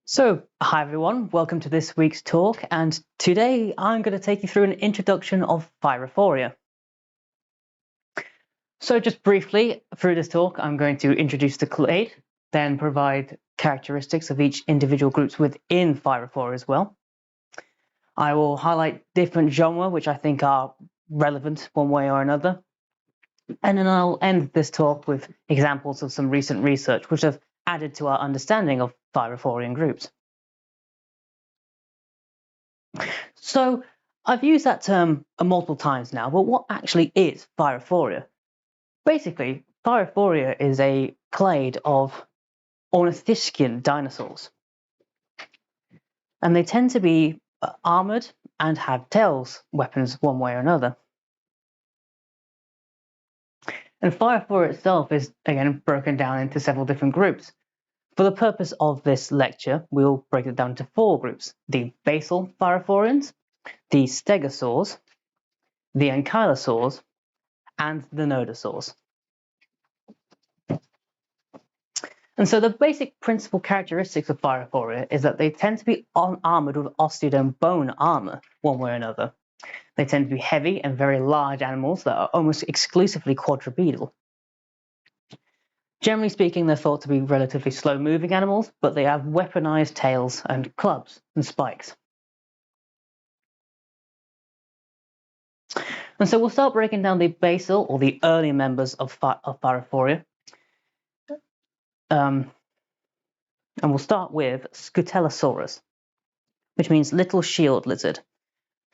So, hi everyone, welcome to this week's talk, and today I'm going to take you through an introduction of Thyreophora. So just briefly, through this talk, I'm going to introduce the clade, then provide characteristics of each individual groups within Thyreophora as well. I will highlight different genera which I think are relevant one way or another, and then I'll end this talk with examples of some recent research which have added to our understanding of Thyreophorian groups. So I've used that term multiple times now, but what actually is Thyreophora? Basically, Thyreophora is a clade of ornithischian dinosaurs, and they tend to be armoured and have tails weapons one way or another. And Thyreophora itself is again broken down into several different groups. For the purpose of this lecture, we'll break it down into 4 groups: the Basal thyreophorans, the Stegosaurs, the Ankylosaurs, and the Nodosaurs. And so the basic principal characteristics of Thyreophora is that they tend to be armoured with osteoderm bone armour one way or another. They tend to be heavy and very large animals that are almost exclusively quadrupedal. Generally speaking, they're thought to be relatively slow-moving animals, but they have weaponized tails and clubs and spikes. And so we'll start breaking down the basal, or the early members of Thyreophora. And we'll start with Scutellosaurus, which means little shield lizard.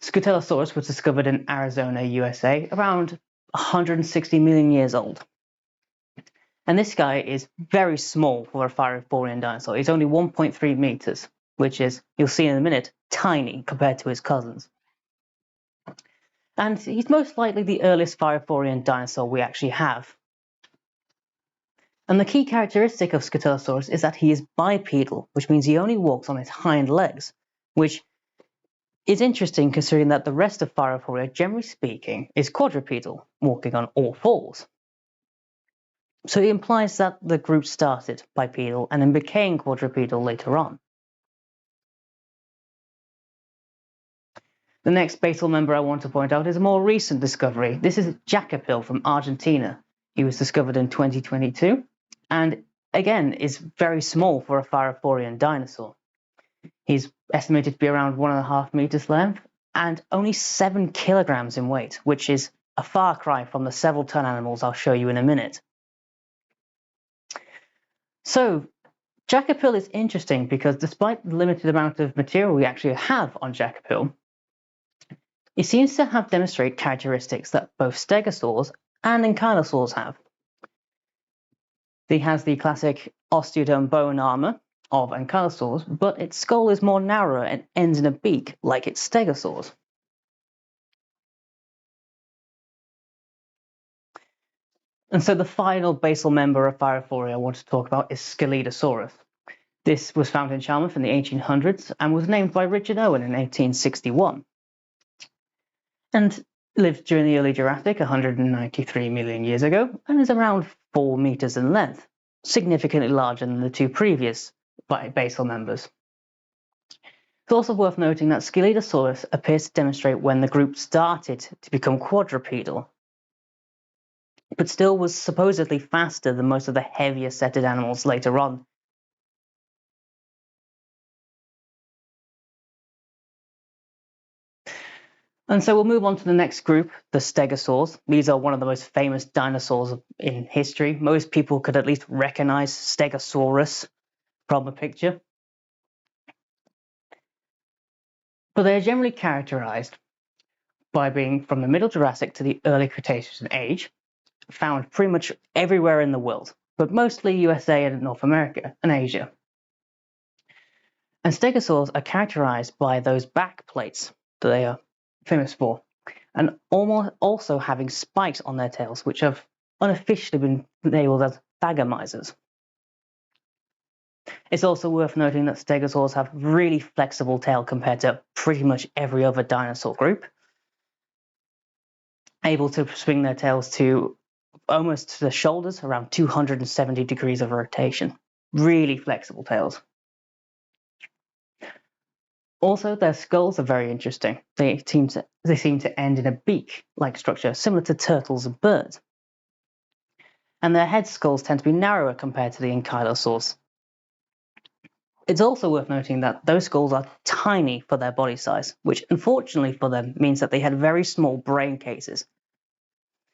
Scutellosaurus was discovered in Arizona, USA, around 160 million years old. And this guy is very small for a Thyreophorian dinosaur. He's only 1.3 meters, which is, you'll see in a minute, tiny compared to his cousins. And he's most likely the earliest Thyreophorian dinosaur we actually have. And the key characteristic of Scutellosaurus is that he is bipedal, which means he only walks on his hind legs, which is interesting considering that the rest of Thyreophora, generally speaking, is quadrupedal, walking on all fours. So it implies that the group started bipedal and then became quadrupedal later on. The next basal member I want to point out is a more recent discovery. This is Jacopil from Argentina. He was discovered in 2022, and again is very small for a Thyreophorian dinosaur. He's estimated to be around 1.5 meters length and only 7 kilograms in weight, which is a far cry from the several ton animals I'll show you in a minute. So Jacopil is interesting because despite the limited amount of material we actually have on Jacopil, it seems to have demonstrated characteristics that both Stegosaurs and Ankylosaurs have. He has the classic osteoderm bone armour of Ankylosaurs, but its skull is more narrow and ends in a beak like its Stegosaurs. And so the final basal member of Thyreophora I want to talk about is Scelidosaurus. This was found in Charmouth in the 1800s and was named by Richard Owen in 1861. And lived during the Early Jurassic 193 million years ago and is around 4 meters in length, significantly larger than the 2 previous basal members. It's also worth noting that Scelidosaurus appears to demonstrate when the group started to become quadrupedal, but still was supposedly faster than most of the heavier setted animals later on. And so we'll move on to the next group, the Stegosaurs. These are one of the most famous dinosaurs in history. Most people could at least recognize Stegosaurus from a picture. But they are generally characterized by being from the Middle Jurassic to the early Cretaceous in age, found pretty much everywhere in the world, but mostly USA and North America and Asia. And Stegosaurs are characterized by those back plates that they are famous for, and almost also having spikes on their tails, which have unofficially been labeled as thagomisers. It's also worth noting that stegosaurs have really flexible tail compared to pretty much every other dinosaur group, able to swing their tails to almost to the shoulders, around 270 degrees of rotation. Really flexible tails. Also, their skulls are very interesting. They seem to end in a beak-like structure, similar to turtles and birds. And their head skulls tend to be narrower compared to the ankylosaurs. It's also worth noting that those skulls are tiny for their body size, which unfortunately for them means that they had very small brain cases,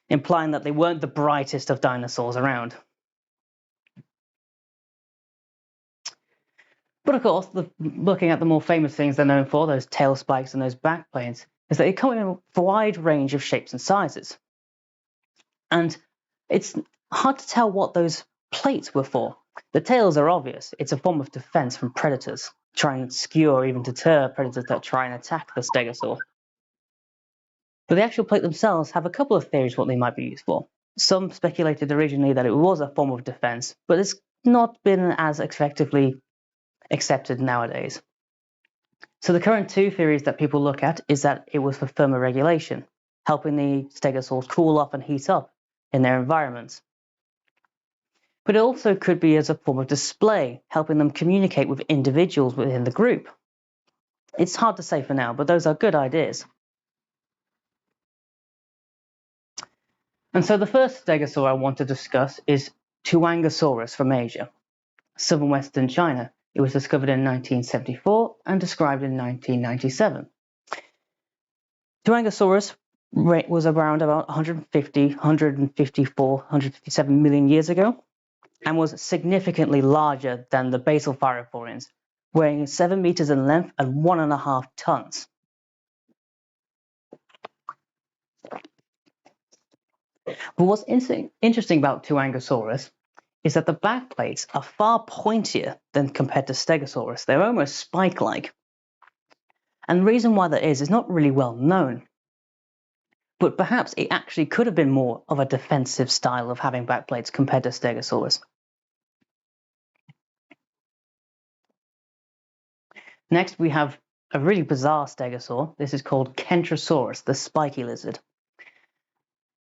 implying that they weren't the brightest of dinosaurs around. But of course, looking at the more famous things they're known for, those tail spikes and those back planes, is that they come in a wide range of shapes and sizes. And it's hard to tell what those plates were for. The tails are obvious. It's a form of defense from predators, trying to skew or even deter predators that try and attack the stegosaur. But the actual plate themselves have a couple of theories what they might be used for. Some speculated originally that it was a form of defense, but it's not been as effectively accepted nowadays. So the current two theories that people look at is that it was for thermoregulation, helping the stegosaurs cool off and heat up in their environments. But it also could be as a form of display, helping them communicate with individuals within the group. It's hard to say for now, but those are good ideas. And so the first stegosaur I want to discuss is Tuangosaurus from Asia, southern western China. It was discovered in 1974 and described in 1997. Thyreophorans was around about 157 million years ago and was significantly larger than the Basal Thyreophorans, weighing 7 meters in length and 1.5 tons. But what's interesting about Tuangosaurus is that the back plates are far pointier than compared to Stegosaurus. They're almost spike-like. And the reason why that is not really well known. But perhaps it actually could have been more of a defensive style of having back plates compared to Stegosaurus. Next, we have a really bizarre stegosaur. This is called Kentrosaurus, the spiky lizard.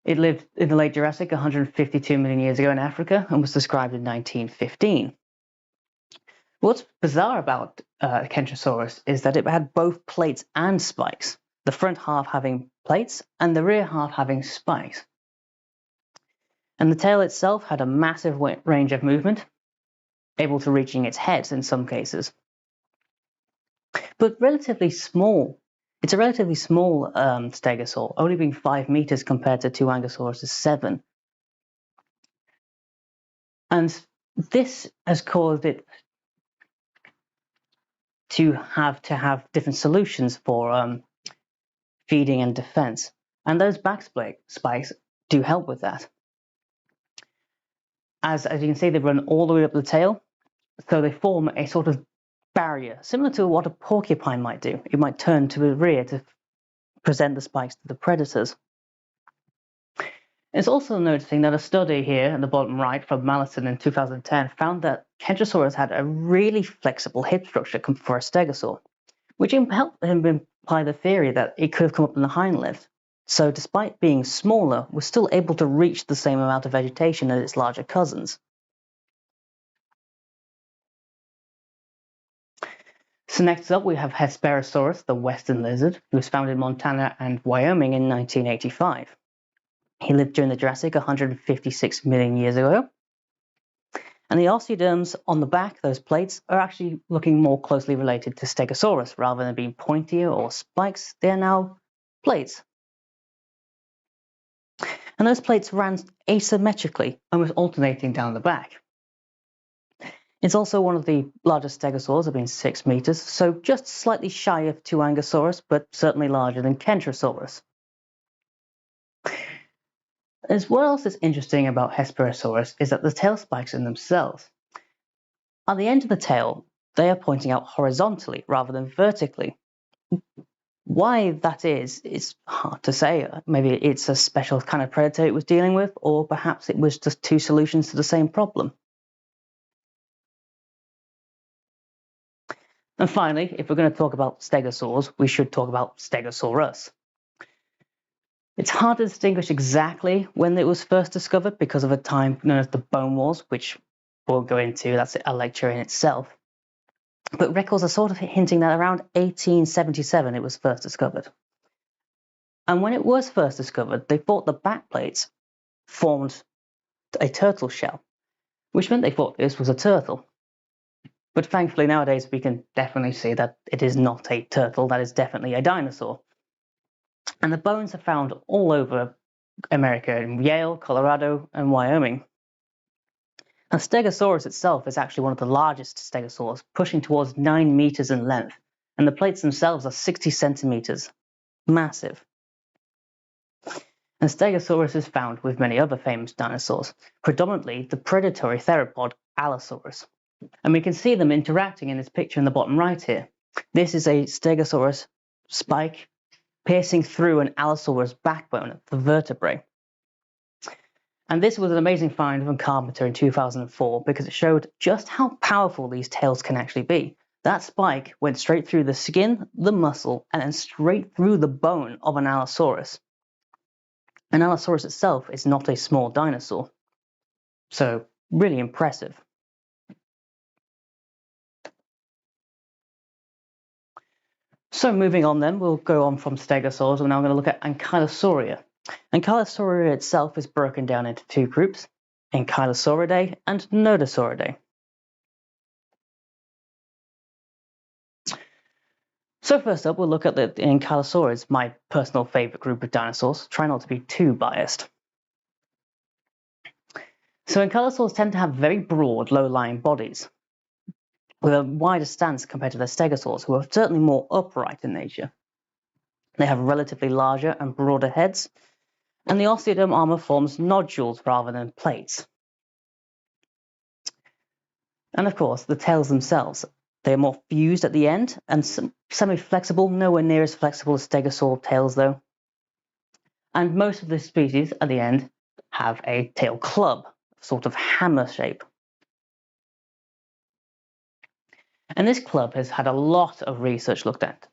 It lived in the late Jurassic 152 million years ago in Africa and was described in 1915. What's bizarre about Kentrosaurus is that it had both plates and spikes, the front half having plates and the rear half having spikes. And the tail itself had a massive range of movement, able to reaching its head in some cases. But relatively small. It's a relatively small stegosaur, only being 5 meters compared to Tuangosaurus' 7. And this has caused it to have different solutions for feeding and defense. And those back spikes do help with that. As you can see, they run all the way up the tail, so they form a sort of barrier, similar to what a porcupine might do. It might turn to the rear to present the spikes to the predators. It's also noticing that a study here at the bottom right from Mallison in 2010 found that Kentrosaurus had a really flexible hip structure for a stegosaur, which helped him imply the theory that it could have come up in the hind leg. So despite being smaller, was still able to reach the same amount of vegetation as its larger cousins. So next up we have Hesperosaurus, the western lizard, who was found in Montana and Wyoming in 1985. He lived during the Jurassic 156 million years ago. And the osteoderms on the back, those plates, are actually looking more closely related to Stegosaurus. Rather than being pointier or spikes, they are now plates. And those plates ran asymmetrically, almost alternating down the back. It's also one of the largest stegosaurs, being 6 meters, so just slightly shy of Tuangosaurus, but certainly larger than Kentrosaurus. What else is interesting about Hesperosaurus is that the tail spikes in themselves. At the end of the tail, they are pointing out horizontally rather than vertically. Why that is hard to say. Maybe it's a special kind of predator it was dealing with, or perhaps it was just two solutions to the same problem. And finally, if we're going to talk about stegosaurs, we should talk about Stegosaurus. It's hard to distinguish exactly when it was first discovered because of a time known as the Bone Wars, which we'll go into, that's a lecture in itself. But records are sort of hinting that around 1877 it was first discovered. And when it was first discovered, they thought the backplates formed a turtle shell, which meant they thought this was a turtle. But thankfully nowadays we can definitely see that it is not a turtle, that is definitely a dinosaur. And the bones are found all over America, in Yale, Colorado, and Wyoming. Now, Stegosaurus itself is actually one of the largest stegosaurs, pushing towards 9 meters in length, and the plates themselves are 60 centimeters. Massive. And Stegosaurus is found with many other famous dinosaurs, predominantly the predatory theropod Allosaurus. And we can see them interacting in this picture in the bottom right here. This is a Stegosaurus spike piercing through an Allosaurus backbone, the vertebrae. And this was an amazing find from Carpenter in 2004 because it showed just how powerful these tails can actually be. That spike went straight through the skin, the muscle, and then straight through the bone of an Allosaurus. An Allosaurus itself is not a small dinosaur. So, really impressive. So moving on then, we'll go on from Stegosaurs. We're now going to look at Ankylosauria. Ankylosauria itself is broken down into two groups, Ankylosauridae and Nodosauridae. So first up, we'll look at the Ankylosaurids, my personal favourite group of dinosaurs. Try not to be too biased. So Ankylosaurs tend to have very broad, low-lying bodies, with a wider stance compared to the Stegosaurs, who are certainly more upright in nature. They have relatively larger and broader heads, and the osteoderm armour forms nodules rather than plates. And of course, the tails themselves, they are more fused at the end and semi-flexible, nowhere near as flexible as Stegosaur tails though. And most of the species at the end have a tail club, sort of hammer shape. And this club has had a lot of research looked at.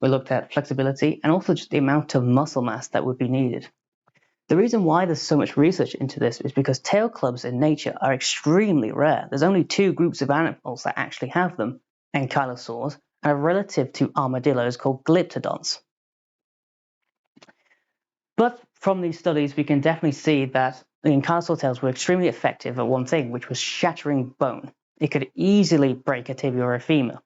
We looked at flexibility and also just the amount of muscle mass that would be needed. The reason why there's so much research into this is because tail clubs in nature are extremely rare. There's only two groups of animals that actually have them, ankylosaurs and a relative to armadillos called glyptodonts. But from these studies, we can definitely see that the ankylosaur tails were extremely effective at one thing, which was shattering bone. It could easily break a tibia or a femur.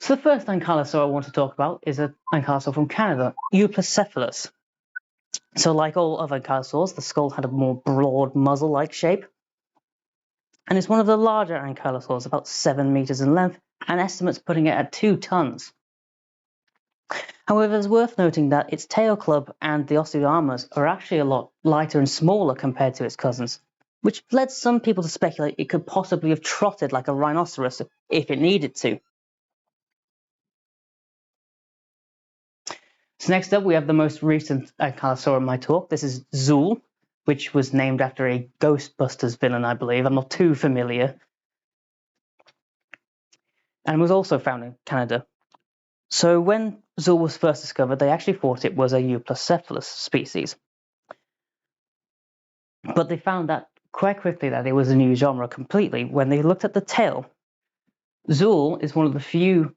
So the first ankylosaur I want to talk about is an ankylosaur from Canada, Euoplocephalus. So like all other ankylosaurs, the skull had a more broad muzzle-like shape. And it's one of the larger ankylosaurs, about 7 meters in length, and estimates putting it at 2 tons. However, it's worth noting that its tail club and the osteoderms are actually a lot lighter and smaller compared to its cousins, which led some people to speculate it could possibly have trotted like a rhinoceros if it needed to. So next up, we have the most recent ankylosaur in my talk. This is Zool, which was named after a Ghostbusters villain, I believe. I'm not too familiar. And was also found in Canada. So when Zool was first discovered, they actually thought it was a Euoplocephalus species. But they found that quite quickly that it was a new genre completely when they looked at the tail. Zool is one of the few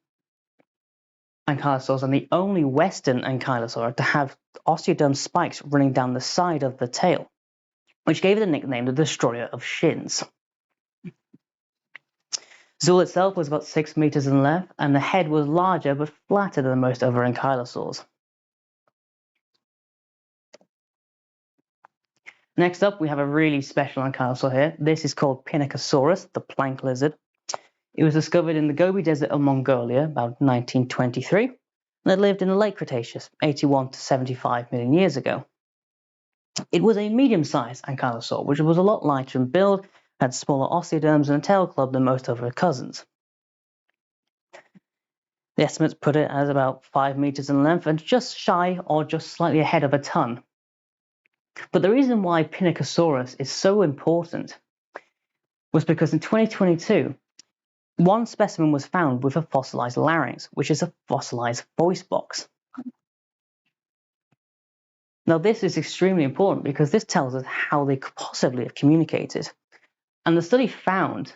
ankylosaurs and the only Western ankylosaur to have osteoderm spikes running down the side of the tail, which gave it the nickname the Destroyer of Shins. Zool itself was about 6 meters in length, and the head was larger but flatter than most other ankylosaurs. Next up, we have a really special ankylosaur here. This is called Pinacosaurus, the plank lizard. It was discovered in the Gobi Desert of Mongolia about 1923, and it lived in the late Cretaceous, 81 to 75 million years ago. It was a medium-sized ankylosaur, which was a lot lighter in build, had smaller osteoderms and a tail club than most of her cousins. The estimates put it as about 5 meters in length and just shy or just slightly ahead of a ton. But the reason why Pinacosaurus is so important was because in 2022, one specimen was found with a fossilized larynx, which is a fossilized voice box. Now, this is extremely important because this tells us how they could possibly have communicated. And the study found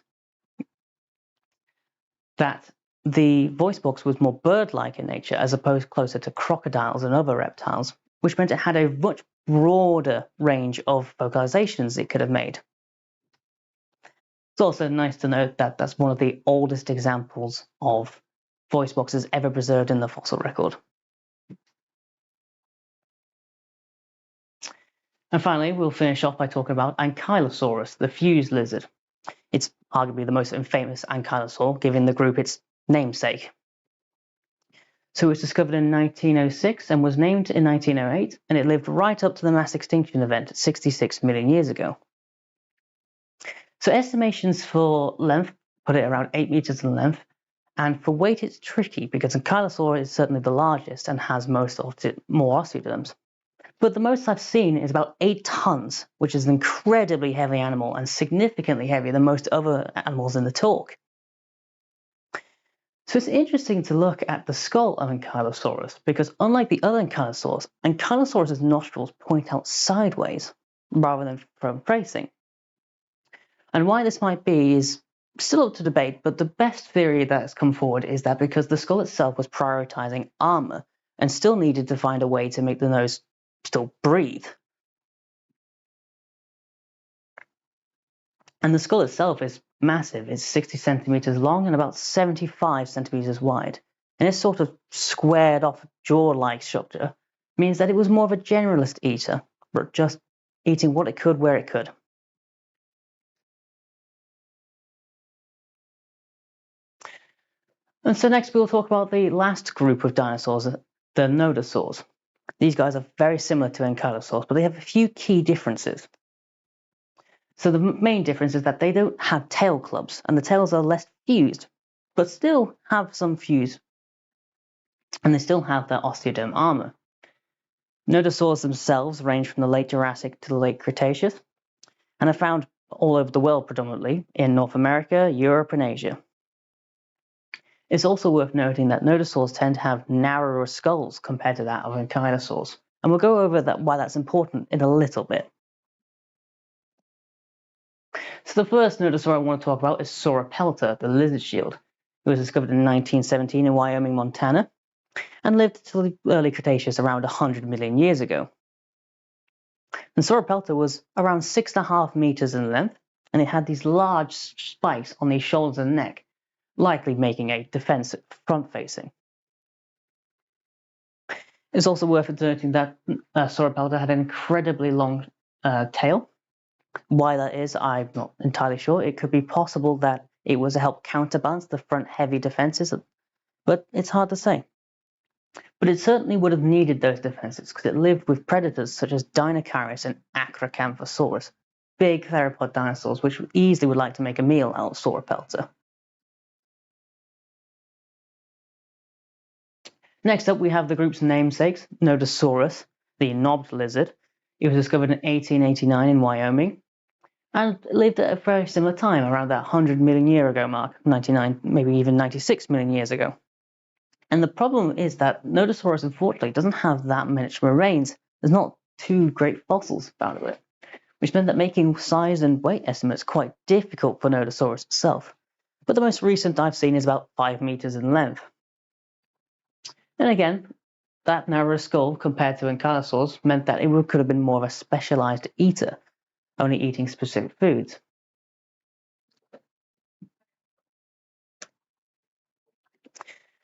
that the voice box was more bird-like in nature as opposed closer to crocodiles and other reptiles, which meant it had a much broader range of vocalizations it could have made. It's also nice to note that that's one of the oldest examples of voice boxes ever preserved in the fossil record. And finally, we'll finish off by talking about Ankylosaurus, the fused lizard. It's arguably the most infamous ankylosaur, giving the group its namesake. So it was discovered in 1906 and was named in 1908, and it lived right up to the mass extinction event 66 million years ago. So estimations for length put it around 8 meters in length, and for weight it's tricky because Ankylosaur is certainly the largest and has more osteoderms. But the most I've seen is about 8 tons, which is an incredibly heavy animal and significantly heavier than most other animals in the talk. So it's interesting to look at the skull of Ankylosaurus because unlike the other ankylosaurs, Ankylosaurus' nostrils point out sideways rather than front facing. And why this might be is still up to debate, but the best theory that has come forward is that because the skull itself was prioritizing armor and still needed to find a way to make the nose still breathe. And the skull itself is massive. It's 60 centimeters long and about 75 centimeters wide. And its sort of squared off jaw-like structure means that it was more of a generalist eater, but just eating what it could where it could. And so next we'll talk about the last group of dinosaurs, the Nodosaurs. These guys are very similar to Ankylosaurs, but they have a few key differences. So the main difference is that they don't have tail clubs, and the tails are less fused, but still have some fuse, and they still have their osteoderm armor. Nodosaurs themselves range from the late Jurassic to the late Cretaceous, and are found all over the world, predominantly in North America, Europe, and Asia. It's also worth noting that Nodosaurs tend to have narrower skulls compared to that of Ankylosaurs, and we'll go over why that's important in a little bit. So the first Nodosaur I want to talk about is Sauropelta, the lizard shield. It was discovered in 1917 in Wyoming, Montana, and lived until the early Cretaceous around 100 million years ago. And Sauropelta was around 6.5 meters in length, and it had these large spikes on the shoulders and neck, likely making a defense front-facing. It's also worth noting that Sauropelta had an incredibly long tail. Why that is, I'm not entirely sure. It could be possible that it was to help counterbalance the front heavy defenses, but it's hard to say. But it certainly would have needed those defenses because it lived with predators such as Dinocaris and Acrocanthosaurus, big theropod dinosaurs which easily would like to make a meal out of Sauropelta. Next up, we have the group's namesakes, Nodosaurus, the knobbed lizard. It was discovered in 1889 in Wyoming and lived at a very similar time, around that 100 million year ago mark, 99, maybe even 96 million years ago. And the problem is that Nodosaurus, unfortunately, doesn't have that much remains. There's not two great fossils found of it, which meant that making size and weight estimates quite difficult for Nodosaurus itself. But the most recent I've seen is about 5 meters in length. And again, that narrower skull compared to Ankylosaurs meant that it could have been more of a specialized eater, only eating specific foods.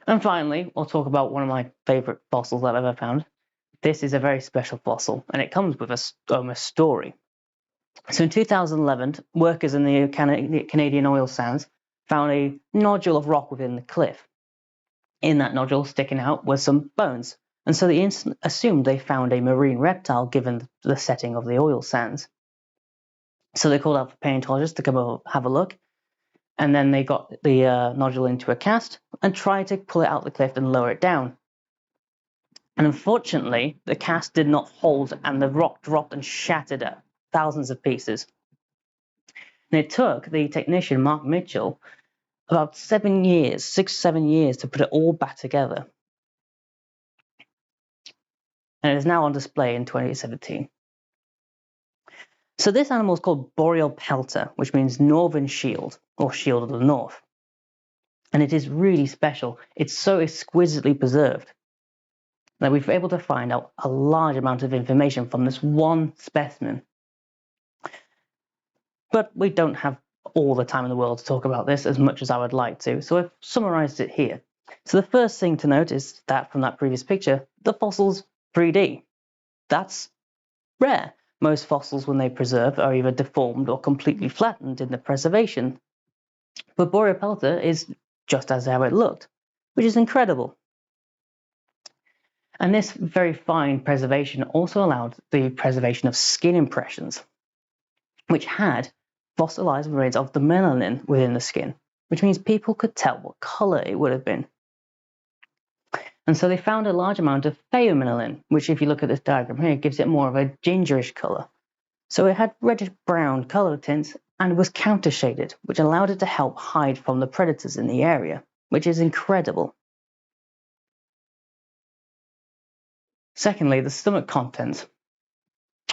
And finally, I'll talk about one of my favorite fossils I've ever found. This is a very special fossil, and it comes with a story. So in 2011, workers in the Canadian oil sands found a nodule of rock within the cliff. In that nodule, sticking out, were some bones, and so they assumed they found a marine reptile given the setting of the oil sands. So they called out for paleontologists to come over, have a look, and then they got the nodule into a cast and tried to pull it out the cliff and lower it down. And unfortunately, the cast did not hold, and the rock dropped and shattered at thousands of pieces. And it took the technician, Mark Mitchell, about 7 years, 6-7 years to put it all back together. And it is now on display in 2017. So this animal is called Borealopelta, which means northern shield, or shield of the north. And it is really special. It's so exquisitely preserved that we've been able to find out a large amount of information from this one specimen. But we don't have all the time in the world to talk about this as much as I would like to, so I've summarized it here. So the first thing to note is that from that previous picture, the fossil's 3D. That's rare. Most fossils, when they preserve, are either deformed or completely flattened in the preservation. But Borealopelta is just as how it looked, which is incredible. And this very fine preservation also allowed the preservation of skin impressions, which had fossilized remains of the melanin within the skin, which means people could tell what color it would have been. And so they found a large amount of phaeomelanin, which if you look at this diagram here, gives it more of a gingerish color. So it had reddish-brown color tints and was countershaded, which allowed it to help hide from the predators in the area, which is incredible. Secondly, the stomach contents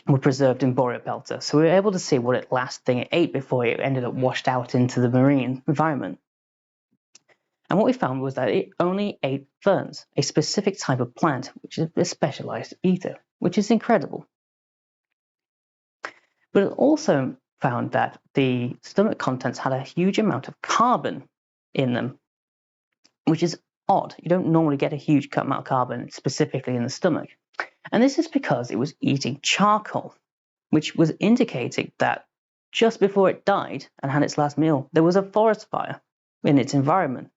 were preserved in Borealopelta, so we were able to see what last thing it ate before it ended up washed out into the marine environment. And what we found was that it only ate ferns, a specific type of plant, which is a specialized eater, which is incredible. But it also found that the stomach contents had a huge amount of carbon in them, which is odd. You don't normally get a huge amount of carbon specifically in the stomach. And this is because it was eating charcoal, which was indicating that just before it died and had its last meal, there was a forest fire in its environment.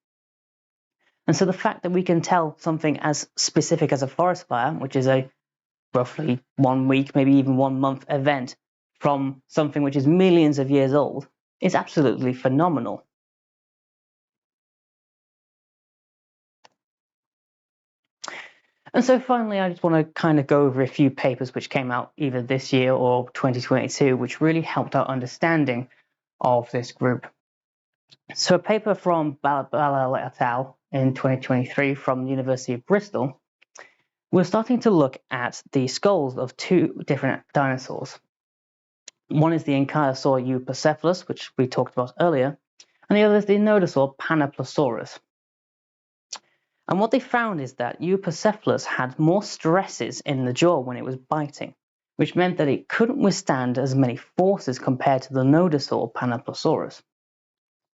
And so the fact that we can tell something as specific as a forest fire, which is a roughly 1 week, maybe even 1 month event, from something which is millions of years old, is absolutely phenomenal. And so finally, I just want to kind of go over a few papers which came out either this year or 2022, which really helped our understanding of this group. So a paper from Basal et al. In 2023 from the University of Bristol, we're starting to look at the skulls of 2 different dinosaurs. One is the Ankylosaur Euoplocephalus, which we talked about earlier, and the other is the Nodosaur Palaeobiology. And what they found is that Euoplocephalus had more stresses in the jaw when it was biting, which meant that it couldn't withstand as many forces compared to the Nodosaur Palaeobiology.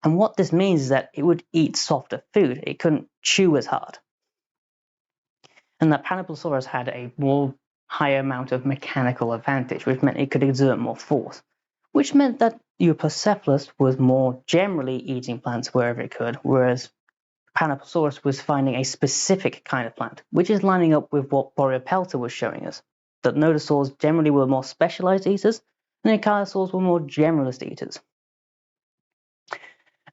And what this means is that it would eat softer food. It couldn't chew as hard. And that Palaeobiology had a more higher amount of mechanical advantage, which meant it could exert more force, which meant that Euoplocephalus was more generally eating plants wherever it could, whereas Palaeobiology was finding a specific kind of plant, which is lining up with what Borealopelta was showing us, that Nodosaurs generally were more specialized eaters, and Ankylosaurs were more generalist eaters.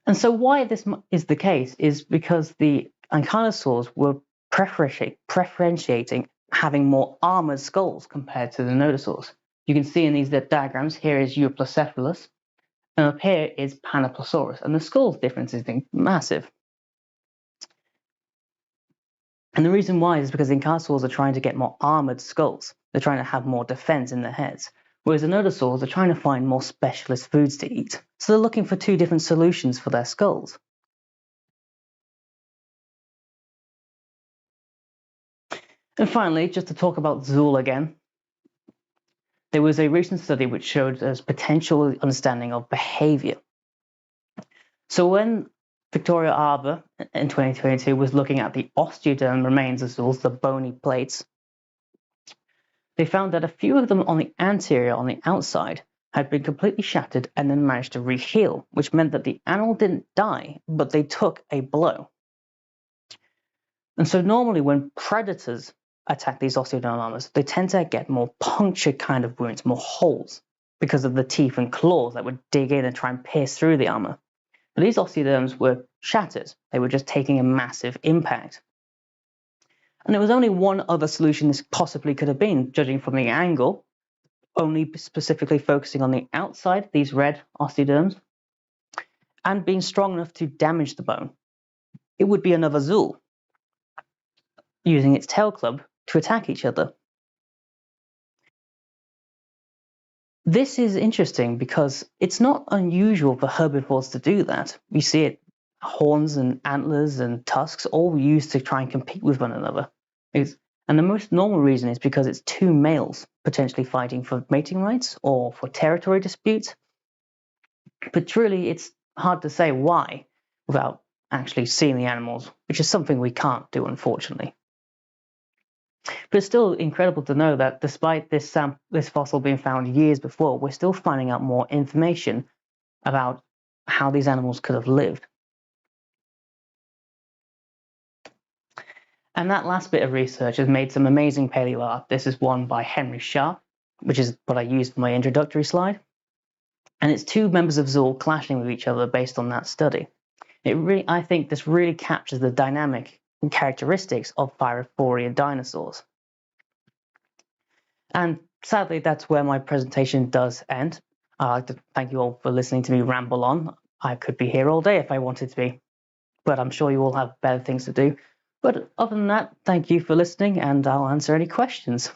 And so why this is the case is because the Ankylosaurs were preferentiating having more armored skulls compared to the Nodosaurs. You can see in these diagrams, here is Euoplocephalus, and up here is Palaeobiology, and the skull difference is massive. And the reason why is because the Ankylosaurs are trying to get more armored skulls. They're trying to have more defense in their heads. Whereas the Nodosaurs are trying to find more specialist foods to eat. So they're looking for 2 different solutions for their skulls. And finally, just to talk about Zool again, there was a recent study which showed us potential understanding of behavior. So when Victoria Arbour in 2022 was looking at the osteoderm remains of Zools, the bony plates, they found that a few of them on the anterior, on the outside, had been completely shattered and then managed to re-heal, which meant that the animal didn't die, but they took a blow. And so normally when predators attack these osteoderm armors, they tend to get more punctured kind of wounds, more holes, because of the teeth and claws that would dig in and try and pierce through the armor. But these osteoderms were shattered. They were just taking a massive impact. And there was only one other solution this possibly could have been, judging from the angle, only specifically focusing on the outside, these red osteoderms, and being strong enough to damage the bone. It would be another Zool, using its tail club to attack each other. This is interesting because it's not unusual for herbivores to do that. You see it, horns and antlers and tusks all used to try and compete with one another. And the most normal reason is because it's two males potentially fighting for mating rights or for territory disputes. But truly, it's hard to say why without actually seeing the animals, which is something we can't do, unfortunately. But it's still incredible to know that despite this fossil being found years before, we're still finding out more information about how these animals could have lived. And that last bit of research has made some amazing paleo art. This is one by Henry Sharp, which is what I used for my introductory slide. And it's two members of Zool clashing with each other based on that study. I think this really captures the dynamic and characteristics of Thyreophorian dinosaurs. And sadly, that's where my presentation does end. I'd like to thank you all for listening to me ramble on. I could be here all day if I wanted to be, but I'm sure you all have better things to do. But other than that, thank you for listening, and I'll answer any questions.